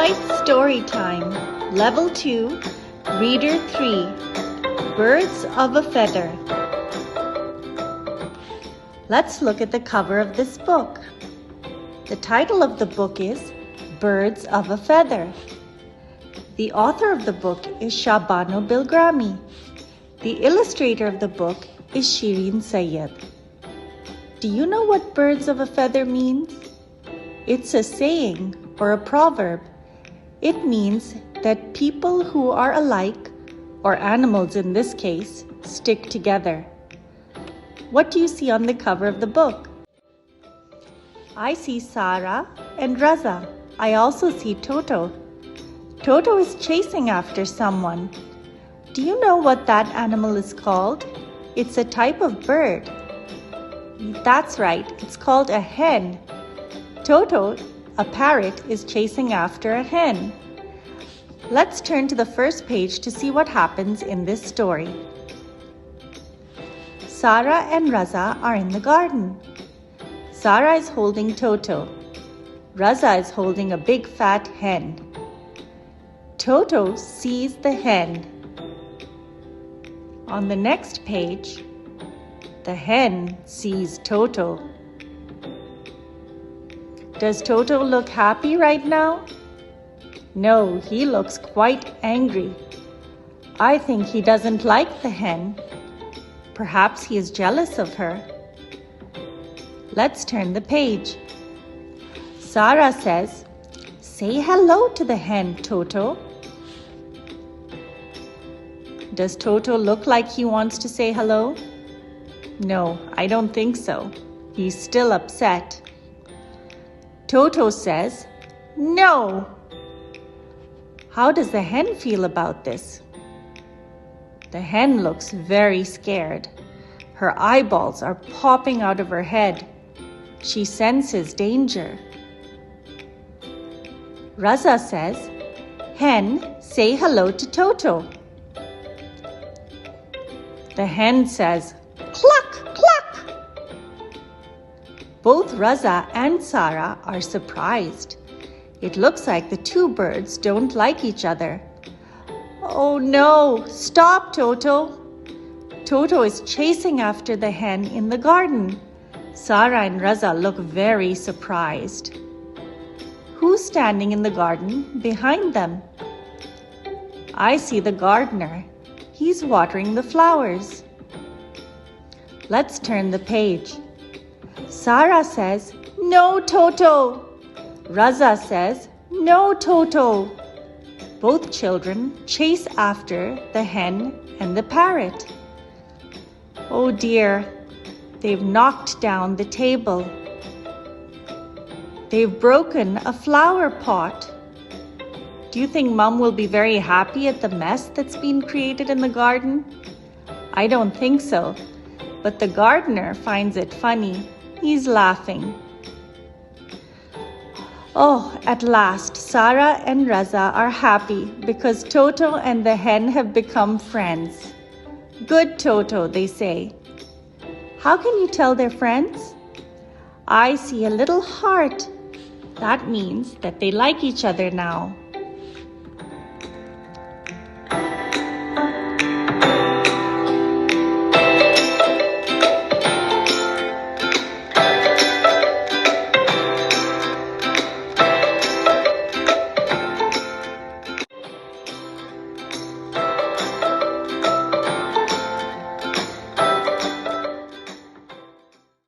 Starlight Storytime, Level 2, Reader 3, Birds of a Feather. Let's look at the cover of this book. The title of the book is Birds of a Feather. The author of the book is Shabano Bilgrami. The illustrator of the book is Shireen Sayed. Do you know what birds of a feather means? It's a saying or a proverb. It means that people who are alike, or animals in this case, stick together. What do you see on the cover of the book? I see Sarah and Raza. I also see Toto. Toto is chasing after someone. Do you know what that animal is called? It's a type of bird. That's right, it's called a hen. Toto, a parrot, is chasing after a hen. Let's turn to the first page to see what happens in this story. Sarah and Raza are in the garden. Sarah is holding Toto. Raza is holding a big fat hen. Toto sees the hen. On the next page, the hen sees Toto. Does Toto look happy right now? No, he looks quite angry. I think he doesn't like the hen. Perhaps he is jealous of her. Let's turn the page. Sarah says, "Say hello to the hen, Toto." Does Toto look like he wants to say hello? No, I don't think so. He's still upset. Toto says, "No." How does the hen feel about this? The hen looks very scared. Her eyeballs are popping out of her head. She senses danger. Raza says, "Hen, say hello to Toto." The hen says, "Cluck, cluck." Both Raza and Sarah are surprised. It looks like the two birds don't like each other. Oh no, stop, Toto. Toto is chasing after the hen in the garden. Sarah and Raza look very surprised. Who's standing in the garden behind them? I see the gardener. He's watering the flowers. Let's turn the page. Sarah says, "No, Toto." Raza says, "No, Toto." Both children chase after the hen and the parrot. Oh dear, they've knocked down the table. They've broken a flower pot. Do you think Mom will be very happy at the mess that's been created in the garden? I don't think so, but the gardener finds it funny. He's laughing. Oh, at last, Sarah and Raza are happy because Toto and the hen have become friends. "Good, Toto," they say. How can you tell they're friends? I see a little heart. That means that they like each other now.